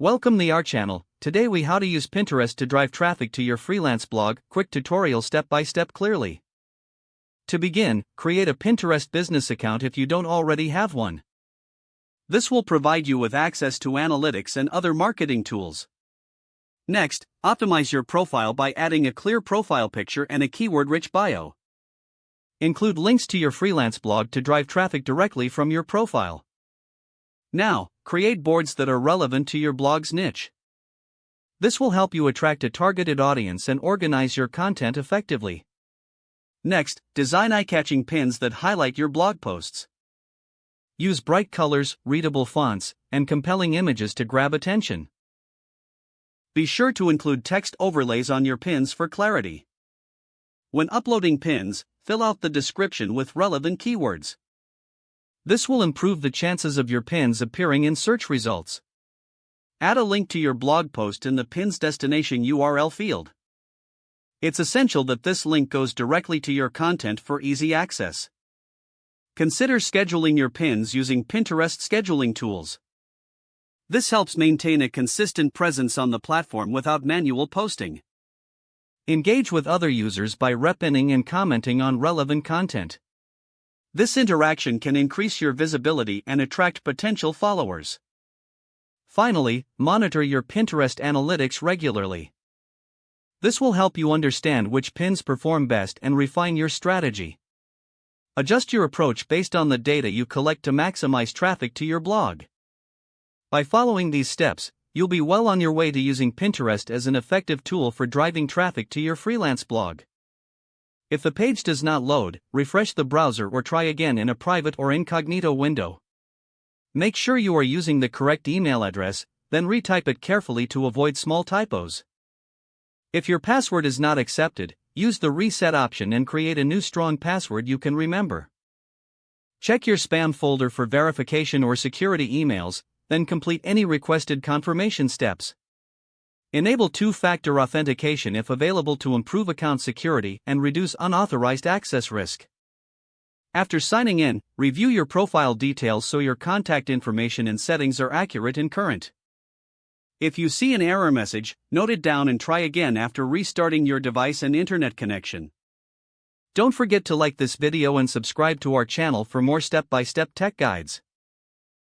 Welcome to our channel. Today we how to use Pinterest to drive traffic to your freelance blog. Quick tutorial step by step clearly. To begin, create a Pinterest business account if you don't already have one. This will provide you with access to analytics and other marketing tools. Next, optimize your profile by adding a clear profile picture and a keyword-rich bio. Include links to your freelance blog to drive traffic directly from your profile. Now, create boards that are relevant to your blog's niche. This will help you attract a targeted audience and organize your content effectively. Next, design eye-catching pins that highlight your blog posts. Use bright colors, readable fonts, and compelling images to grab attention. Be sure to include text overlays on your pins for clarity. When uploading pins, fill out the description with relevant keywords. This will improve the chances of your pins appearing in search results. Add a link to your blog post in the pin's destination URL field. It's essential that this link goes directly to your content for easy access. Consider scheduling your pins using Pinterest scheduling tools. This helps maintain a consistent presence on the platform without manual posting. Engage with other users by repinning and commenting on relevant content. This interaction can increase your visibility and attract potential followers. Finally, monitor your Pinterest analytics regularly. This will help you understand which pins perform best and refine your strategy. Adjust your approach based on the data you collect to maximize traffic to your blog. By following these steps, you'll be well on your way to using Pinterest as an effective tool for driving traffic to your freelance blog. If the page does not load, refresh the browser or try again in a private or incognito window. Make sure you are using the correct email address, then retype it carefully to avoid small typos. If your password is not accepted, use the reset option and create a new strong password you can remember. Check your spam folder for verification or security emails, then complete any requested confirmation steps. Enable two-factor authentication if available to improve account security and reduce unauthorized access risk. After signing in, review your profile details so your contact information and settings are accurate and current. If you see an error message, note it down and try again after restarting your device and internet connection. Don't forget to like this video and subscribe to our channel for more step-by-step tech guides.